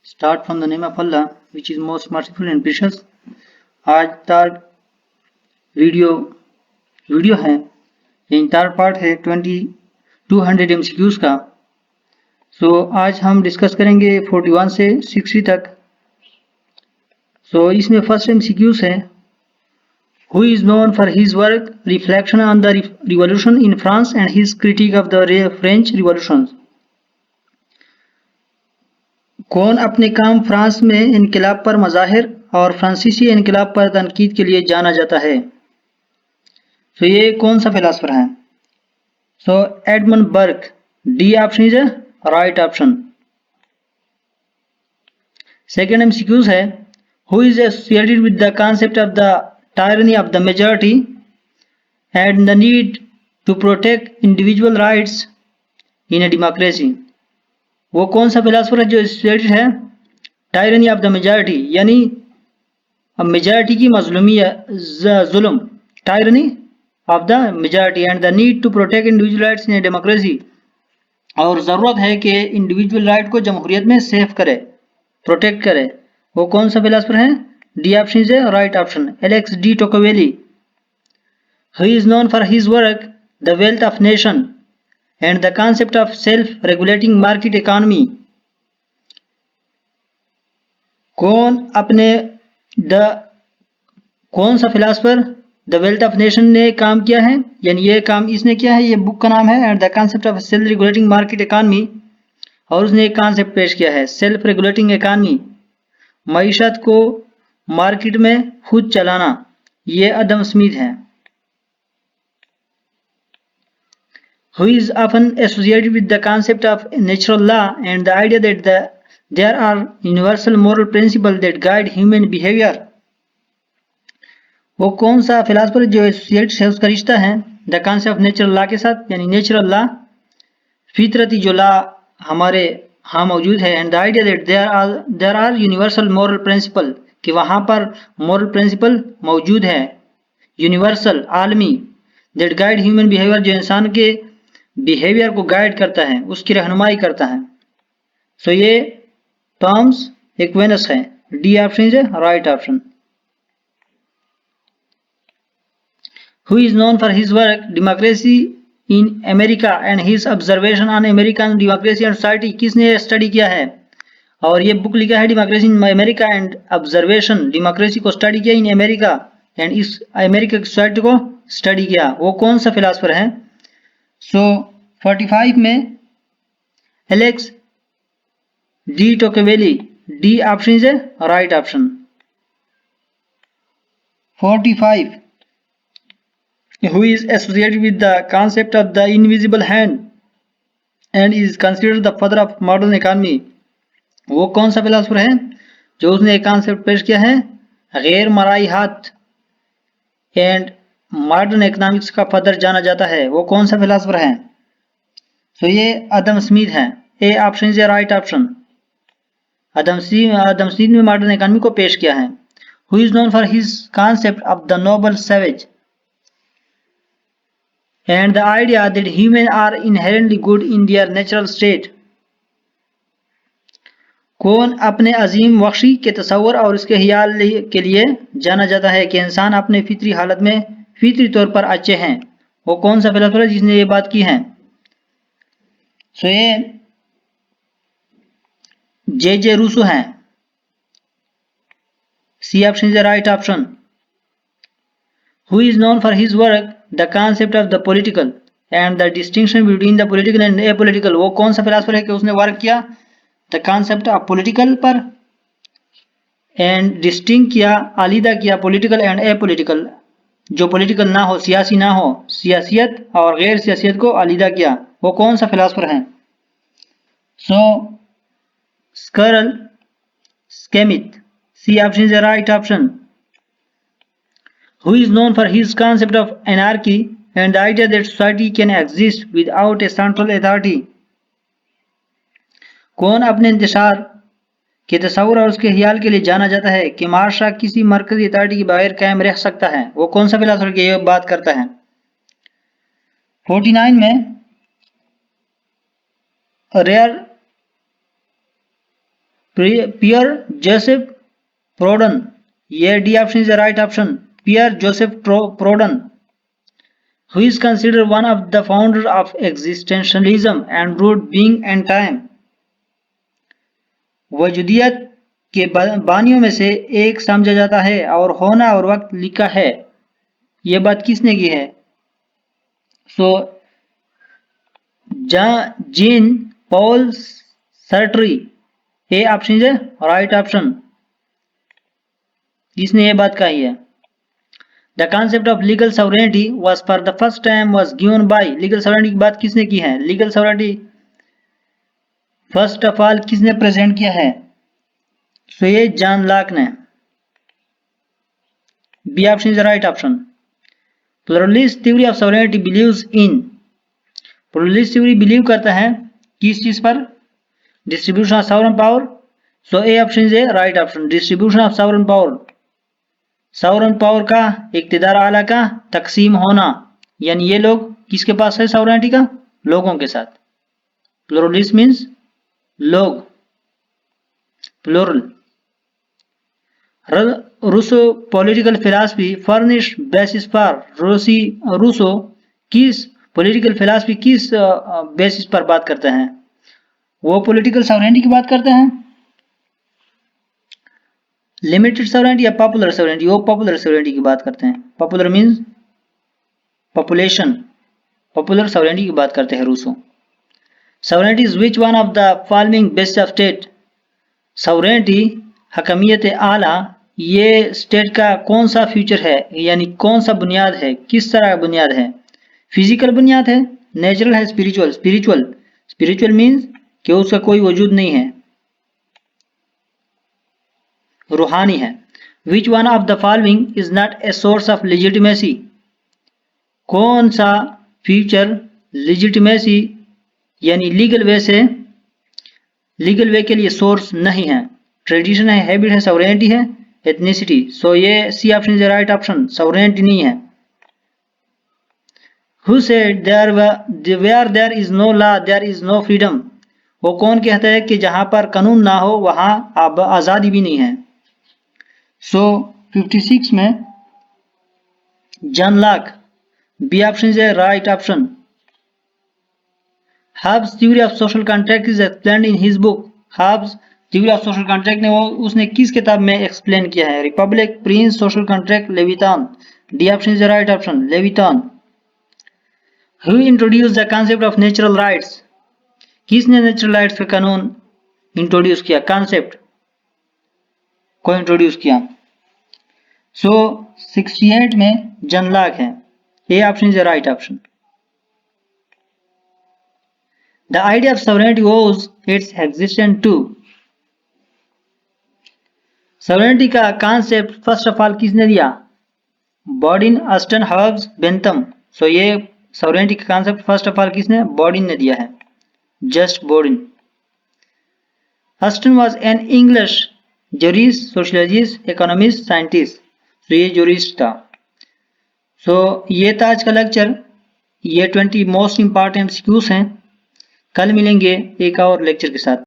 Start from the name of Allah, which is most merciful and precious. आज third video है, entire part है 200 MCQs का। आज हम डिस्कस करेंगे 41 से 60 तक। इसमें फर्स्ट MCQs है, who is known for his work reflection on the revolution in France and his critique of the French revolution। कौन अपने काम फ्रांस में इनकलाब पर मज़ाहिर और फ्रांसीसी इनकलाब पर तनकीद के लिए जाना जाता है। ये कौन सा फिलासफर है? Edmund Burke. D option is right option. Second MCQs है, who is associated with the concept of the tyranny of the majority and the need to protect individual rights in a democracy. वो कौन सा philosopher है जो associated है tyranny of the majority, यानी majority की मजलूमी जुल्म, tyranny of the majority and the need to protect individual rights in a democracy, और ज़रूरत है कि इंडिविजुअल राइट को जमहूरियत में सेफ करे, प्रोटेक्ट करे। वो कौन सा फिलासफर है? D option is right option, Alex de Tocqueville. He is known for his work the wealth of nation and the concept of self-regulating market economy। कौन सा philosopher the wealth of nation ने काम किया है, यानी ये काम इसने किया है, ये बुक का नाम है, and the concept of self regulating market economy, और उसने एक कॉन्सेप्ट पेश किया है सेल्फ रेगुलेटिंग इकॉनमी, मईशत को मार्केट में खुद चलाना। ये एडम स्मिथ है। Who is often associated with the concept of natural law and the idea that there are universal moral principles that guide human behavior। वो कौन सा फिलासफर जो एसोसिएट है, उसका रिश्ता है the concept of natural law के साथ, यानी नेचुरल लॉ, फितरती जो लॉ हमारे यहाँ मौजूद है, and the idea that there are universal moral principle, कि वहाँ पर मोरल प्रिंसिपल मौजूद है, यूनिवर्सल आलमी, दैट गाइड ह्यूमन बिहेवियर, जो इंसान के बिहेवियर को गाइड करता है, उसकी रहनुमाई करता है। ये टॉमस एक्विनस है। D option is right option. Who is known for his work democracy in America and his observation on American democracy and society. किसने स्टडी किया है? और ये बुक लिखा है democracy in America and observation, democracy को study किया in America and इस अमेरिका की सोसाइटी को स्टडी किया। वो कौन सा फिलासफर है? 45 में Alex de Tocqueville. D option is right option. 45, who is associated with the concept of the invisible hand and is considered the father of modern economy। वो कौन सा फिलासफर है जो उसने एक कॉन्सेप्ट पेश किया है गैर मराई हाथ एंड मॉडर्न इकोनॉमिक्स का फादर जाना जाता है? वो कौन सा फिलासफर है? ये एडम स्मिथ है। A option is right option. Adam Smith ने मॉडर्न इकोनॉमी को पेश किया है। Who is known for his concept of the noble savage and the idea that human are inherently good in their natural state. कौन अपने अजीम वख्शी के तस्वर और उसके ख्याल के लिए जाना जाता है कि इंसान अपने फितरी हालत में फितरी तौर पर अच्छे हैं? वो कौन सा फिलासफर है जिसने ये बात की है? ये जे रूसो हैं। C option is the right option. Who is known for his work the concept of the political and the distinction between the political and apolitical. वो कौन सा फिलासफर है कि उसने वर्क किया द कॉन्सेप्ट ऑफ पॉलिटिकल पर and distinguish किया, आलीदा किया पॉलिटिकल एंड एपॉलिटिकल, जो पॉलिटिकल ना हो, सियासी ना हो, सियासियत और गैर सियासियत को आलीदा किया। वो कौन सा फिलासफर है? Carl Schmitt. C option is the right option. Who is known for his concept of anarchy and the idea that society can exist without a central authority. कौन अपने इंतशार के तस्वर और उसके ख्याल के लिए जाना जाता है कि माशरा किसी मरकजी अथॉरिटी के बगैर कायम रह सकता है? वो कौन सा फिलासफर की ये बात करता है? 49 में रेयर पियर जोसेफ प्रोडन, ये D option is the right option, Pierre Joseph Proudhon, who is considered one of the founders of existentialism and wrote Being and Time. वजूदियत के बानियों में से एक समझा जाता है और होना और वक्त लिखा है। यह बात किसने की है? Jean Paul Sartre, A option is right option, किसने यह बात कही है? The concept of legal sovereignty was for the first time was given by, legal sovereignty की बात किसने की है? Legal sovereignty first of all किसने प्रेजेंट किया है? सो ये जॉन लॉक ने। B option is the right option. Pluralist theory of sovereignty believes in, pluralist theory believe करता है किस चीज पर? Distribution of sovereign power. So A option is a right option, distribution of sovereign power, sovereign power का, इक्तिदार आला का तकसीम होना, यानी ये लोग किसके पास है सॉवरेनिटी का? लोगों के साथ। प्लुरलिस्ट मीन्स लोग, plural. Rousseau political philosophy furnish basis for, Rousseau किस पॉलिटिकल फिलॉसफी किस बेसिस पर बात करते हैं? वो पॉलिटिकल सॉवरेनिटी की बात करते हैं। लिमिटेड सॉवरेनिटी या पॉपुलर सॉवरेनिटी? वो पॉपुलर सॉवरेनिटी की बात करते हैं। Popular means population, popular sovereignty की बात करते हैं Rousseau. Sovereignty is which one of the following best of state, sovereignty हकमियत आला ये स्टेट का कौन सा फ्यूचर है, यानी कौन सा बुनियाद है, किस तरह का बुनियाद है? फिजिकल बुनियाद है, नेचुरल है, स्पिरिचुअल? स्पिरिचुअल मीन्स कि उसका कोई वजूद नहीं है, रूहानी है। विच one of the following is not a source of legitimacy, कौन सा फ्यूचर लेजिटिमेसी यानी लीगल वे से, लीगल वे के लिए सोर्स नहीं है? ट्रेडिशन है, हैबिट है, सॉवरेनिटी है, एथनिसिटी। सो ये C option is right option, sovereignty नहीं है। Who said where there is no law there is no freedom, वो कौन कहता है कि जहां पर कानून ना हो वहां आजादी भी नहीं है? सो 56 में John Locke, B option is right option. Hobbes theory of social contract is explained in his book, Hobbes theory of social contract ने वो उसने किस किताब में एक्सप्लेन किया है? Republic, Prince, social contract, Leviathan. D option is right option, Leviathan. Who introduced the concept of natural rights, किसने natural rights का कानून इंट्रोड्यूस किया, कॉन्सेप्ट को इंट्रोड्यूस किया? सो 68 में जॉन लॉक है, A option is the right option. The idea of sovereignty was its existence to, sovereignty का concept first of all किसने दिया? Bodin, Austin, Hobbes, Bentham. So ये सॉवरेनिटी का कॉन्सेप्ट फर्स्ट ऑफ ऑल किसने? बॉडिन ने दिया है, just Bodin. Austin was an English jurist, sociologist, economist, scientist. तो ये जूरिस्ट था। सो ये था आज का लेक्चर, ये 20 मोस्ट इंपॉर्टेंट MCQs हैं। कल मिलेंगे एक और लेक्चर के साथ।